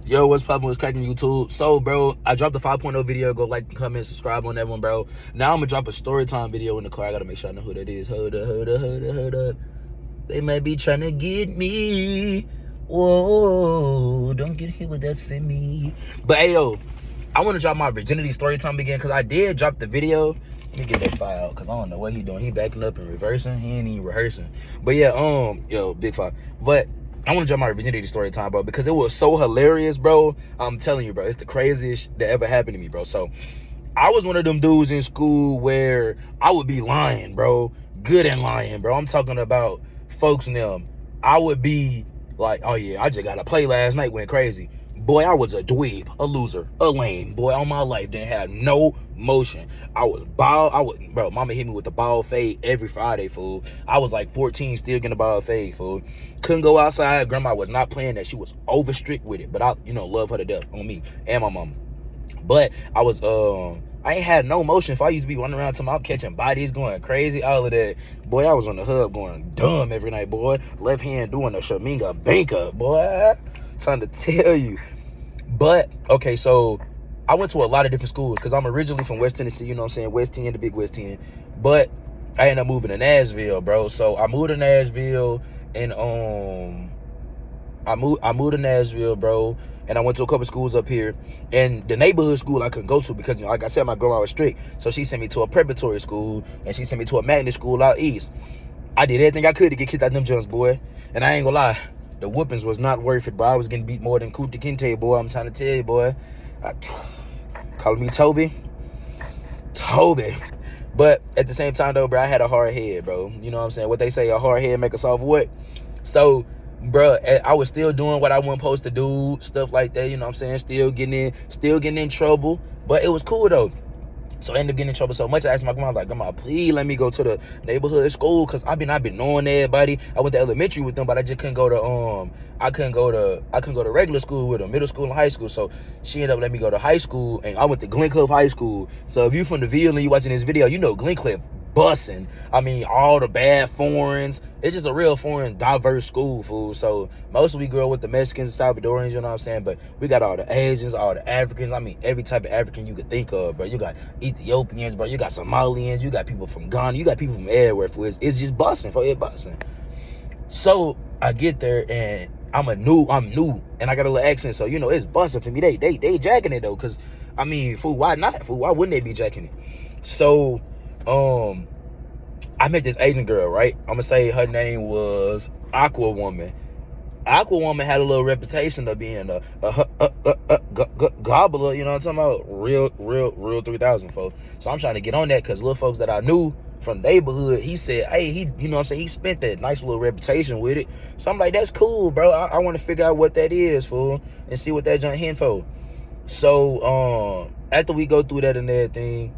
Yo, what's poppin'? What's cracking YouTube? So, bro, I dropped a 5.0 video. Go like, comment, subscribe on that one, bro. Now I'm gonna drop a story time video in the car. I gotta make sure I know who that is. Hold up. They might be trying to get me. Whoa, don't get hit with that semi. But hey, yo, I want to drop my virginity story time again because I did drop the video. Let me get that file out because I don't know what he doing. He backing up and reversing. He ain't even rehearsing. But yeah, yo, big five. But I want to drop my virginity story time, bro, because it was so hilarious, bro. I'm telling you, bro, it's the craziest that ever happened to me, bro. So I was one of them dudes in school where I would be lying, bro. Good and lying, bro. I'm talking about folks and them. I would be like, oh yeah, I just got to play last night, went crazy. Boy, I was a dweeb, a loser, a lame. Boy, all my life didn't have no motion. I was bald. Bro, mama hit me with the bald fade every Friday, fool. I was like 14, still getting a bald fade, fool. Couldn't go outside. Grandma was not playing that. She was over strict with it. But I, love her to death on me and my mama. But I was, I ain't had no motion. If I used to be running around to my catching bodies, going crazy, all of that. Boy, I was on the hub going dumb every night, boy. Left hand doing a Shaminga banker, boy. Trying to tell you. But, okay, so I went to a lot of different schools because I'm originally from West Tennessee, you know what I'm saying? West 10, the big West 10. But I ended up moving to Nashville, bro. So I moved to Nashville and I moved to Nashville, bro, and I went to a couple schools up here. And the neighborhood school I couldn't go to because, like I said, my grandma was strict. So she sent me to a preparatory school and she sent me to a magnet school out east. I did everything I could to get kicked out them jumps, boy. And I ain't gonna lie, the whoopings was not worth it, but I was getting beat more than Kunta Kinte, boy. I'm trying to tell you, boy. Calling me Toby. But at the same time, though, bro, I had a hard head, bro. You know what I'm saying? What they say, a hard head make a soft what? So, bro, I was still doing what I wasn't supposed to do, stuff like that, you know what I'm saying? Still getting in trouble. But it was cool, though. So I ended up getting in trouble so much. I asked my grandma, like, grandma, please let me go to the neighborhood school, cause I've been knowing everybody. I went to elementary with them, but I just couldn't go to I couldn't go to regular school with them, middle school and high school. So she ended up letting me go to high school, and I went to Glencliff High School. So if you from the Ville and you watching this video, you know Glencliff bussing. I mean, all the bad foreigners. It's just a real foreign, diverse school, fool. So most of we grow with the Mexicans and Salvadorians, you know what I'm saying? But we got all the Asians, all the Africans. I mean, every type of African you could think of, bro. You got Ethiopians, bro. You got Somalians. You got people from Ghana. You got people from everywhere, fool. It's just bussing, fool. It's bussing. So I get there and I'm new, and I got a little accent, so it's bussing for me. They jacking it though, cause I mean, fool, why not? Fool, why wouldn't they be jacking it? So I met this Asian girl, right? I'm gonna say her name was Aqua Woman. Aqua Woman had a little reputation of being a gobbler, you know what I'm talking about? Real 3,000 folks. So I'm trying to get on that because little folks that I knew from the neighborhood, he said, hey, you know what I'm saying? He spent that nice little reputation with it. So I'm like, that's cool, bro. I want to figure out what that is, fool, and see what that junk hitting for. So after we go through that and everything,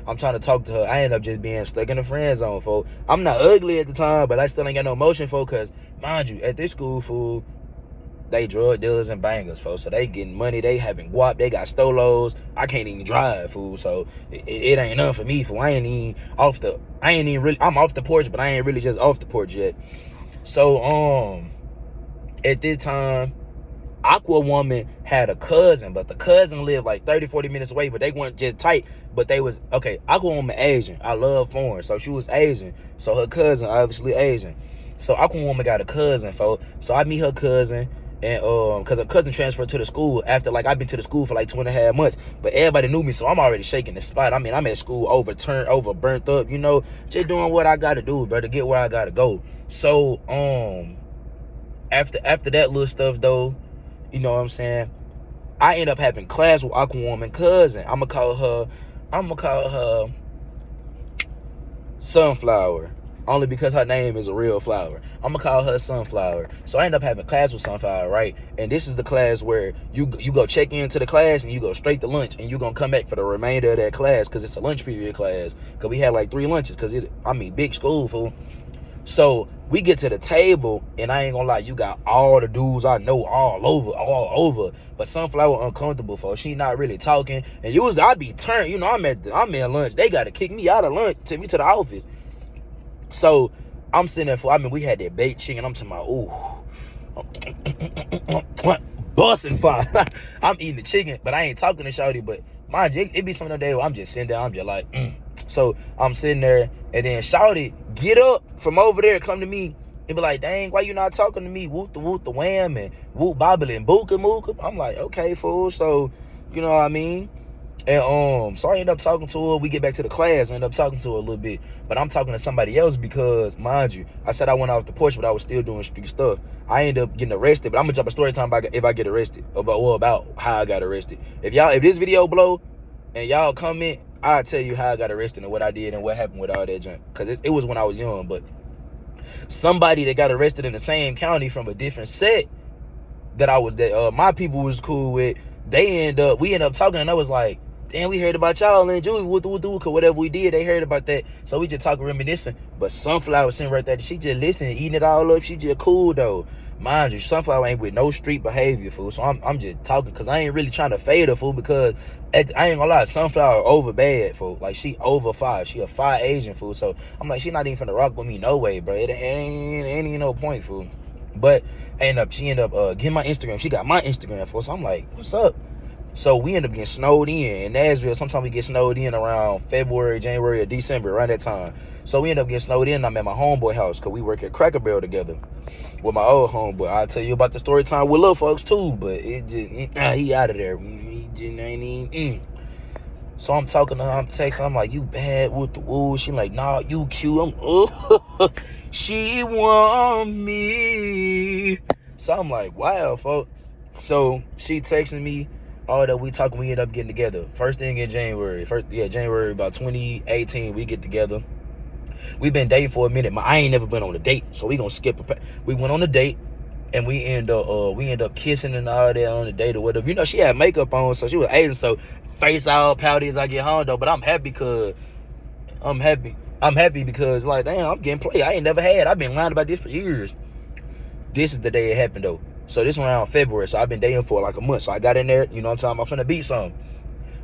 I'm trying to talk to her. I end up just being stuck in the friend zone, fool. I'm not ugly at the time, but I still ain't got no motion, fool, because, mind you, at this school, fool, they drug dealers and bangers, fool. So they getting money, they having guap, they got stolos. I can't even drive, fool. So it ain't nothing for me, fool. I'm off the porch, but I ain't really just off the porch yet. So, at this time, Aqua Woman had a cousin, but the cousin lived like 30-40 minutes away, but they weren't just tight, but they was okay. Aqua Woman Asian. I love foreign, so she was Asian, so her cousin obviously Asian. So Aqua Woman got a cousin, folks. So I meet her cousin, and because her cousin transferred to the school after, like, I've been to the school for like 2.5 months, but everybody knew me, so I'm already shaking the spot. I mean, I'm at school burnt up, just doing what I gotta do, bro, to get where I gotta go. So after that little stuff though, you know what I'm saying, I end up having class with Aqua Woman cousin. I'm gonna call her Sunflower, only because her name is a real flower. I'm gonna call her Sunflower. So I end up having class with Sunflower, right? And this is the class where you go check into the class and you go straight to lunch, and you gonna come back for the remainder of that class because it's a lunch period class. Because we had like 3 lunches, because big school, fool. So we get to the table, and I ain't gonna lie, you got all the dudes I know all over. But Sunflower uncomfortable, folks. She not really talking. And usually I be turned, I'm in lunch. They gotta kick me out of lunch, take me to the office. So I'm sitting there we had that baked chicken. I'm talking about, ooh, busting fire. I'm eating the chicken, but I ain't talking to shawty. But mind you, it be some of the day where I'm just sitting down, I'm just like, So I'm sitting there, and then shawty get up from over there, come to me, and be like, dang, why you not talking to me? Whoop the wham, and whoop bobble and booka mooka. I'm like, okay, fool. So, you know what I mean? And so I end up talking to her. We get back to the class, I end up talking to her a little bit. But I'm talking to somebody else because, mind you, I said I went off the porch, but I was still doing street stuff. I ended up getting arrested, but I'm gonna drop a story time if I get arrested. About how I got arrested. If this video blow and y'all comment, I'll tell you how I got arrested and what I did and what happened with all that junk. Cause it was when I was young, but somebody that got arrested in the same county from a different set that my people was cool with, we end up talking, and I was like, damn, we heard about y'all and Julie, whatever we did, they heard about that. So we just talking, reminiscing. But Sunflower sitting right there, she just listening, eating it all up. She just cool though. Mind you, Sunflower ain't with no street behavior, fool. So I'm just talking because I ain't really trying to fade her, fool, because I ain't gonna lie, Sunflower over bad, fool. Like, she over 5. She a 5 Asian, fool. So I'm like, she not even finna rock with me no way, bro. It ain't no point, fool. But she ended up getting my Instagram. She got my Instagram, fool. So I'm like, what's up? So we end up getting snowed in Nashville. Sometimes we get snowed in around February, January, or December, around that time. So we end up getting snowed in, and I'm at my homeboy house because we work at Cracker Barrel together with my old homeboy. I'll tell you about the story time with little folks too, but it just, he out of there. He just ain't even, So I'm talking to her, I'm texting, I'm like, you bad with the woo? She like, nah, you cute. She want me. So I'm like, wow, folks. So she texting me, all that we talking, we end up getting together. First thing in January. January about 2018, we get together. We've been dating for a minute. I ain't never been on a date, so we gonna skip we went on a date, and we end up kissing and all that on the date or whatever. You know, she had makeup on, so she was Asian, so face all pouty as I get home though. But I'm happy because like, damn, I'm getting played. I ain't never had. I've been lying about this for years. This is the day it happened though. So this one around February, so I've been dating for like a month. So I got in there, you know what I'm talking about, I'm finna beat something.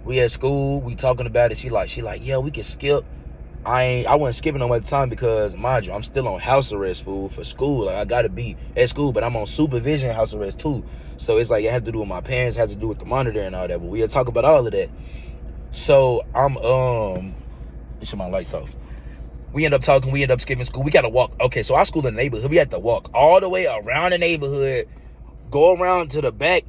We at school, we talking about it. She like, yeah, we can skip. I wasn't skipping them at the time because, mind you, I'm still on house arrest, fool, for school. Like, I gotta be at school, but I'm on supervision house arrest too. So it's like, it has to do with my parents, it has to do with the monitor and all that. But we'll talk about all of that. So shut my lights off. We end up talking, we end up skipping school. We gotta walk. Okay, so our school in the neighborhood, we had to walk all the way around the neighborhood, go around to the back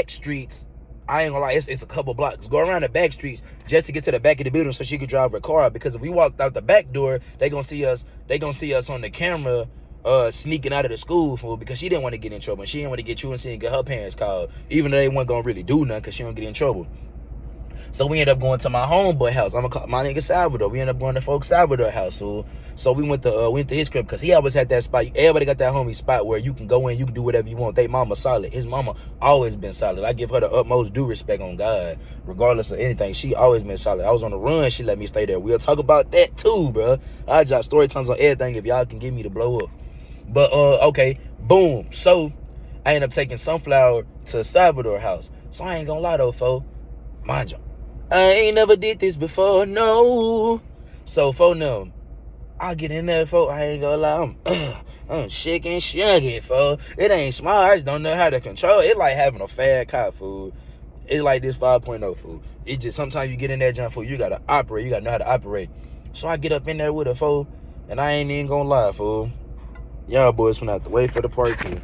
streets. I ain't gonna lie, it's a couple blocks. Go around the back streets just to get to the back of the building so she could drive her car out. Because if we walked out the back door, they gonna see us on the camera sneaking out of the school, fool, because she didn't want to get in trouble. She didn't want to get truancy and get her parents called, even though they weren't gonna really do nothing because she don't get in trouble. So we ended up going to my homeboy house. I'm gonna call my nigga Salvador. We ended up going to folks Salvador house, fool. So we went to his crib because he always had that spot. Everybody got that homie spot where you can go in, you can do whatever you want. They mama solid. His mama always been solid. I give her the utmost due respect on God, regardless of anything. She always been solid. I was on the run, she let me stay there. We'll talk about that too, bro. I drop story times on everything if y'all can get me to blow up. But okay, boom. So I ended up taking Sunflower to Salvador house. So I ain't gonna lie though, fo. Mind you, I ain't never did this before, no. So for them, I get in there, folks. I ain't gonna lie, I'm shaking, folks. It ain't smart. I just don't know how to control it. It's like having a fat car, food. It's like this 5.0, food. It just, sometimes you get in that junk, food, you gotta operate. You gotta know how to operate. So I get up in there with a fool, and I ain't even gonna lie, fool. Y'all boys finna have to wait for the part 2.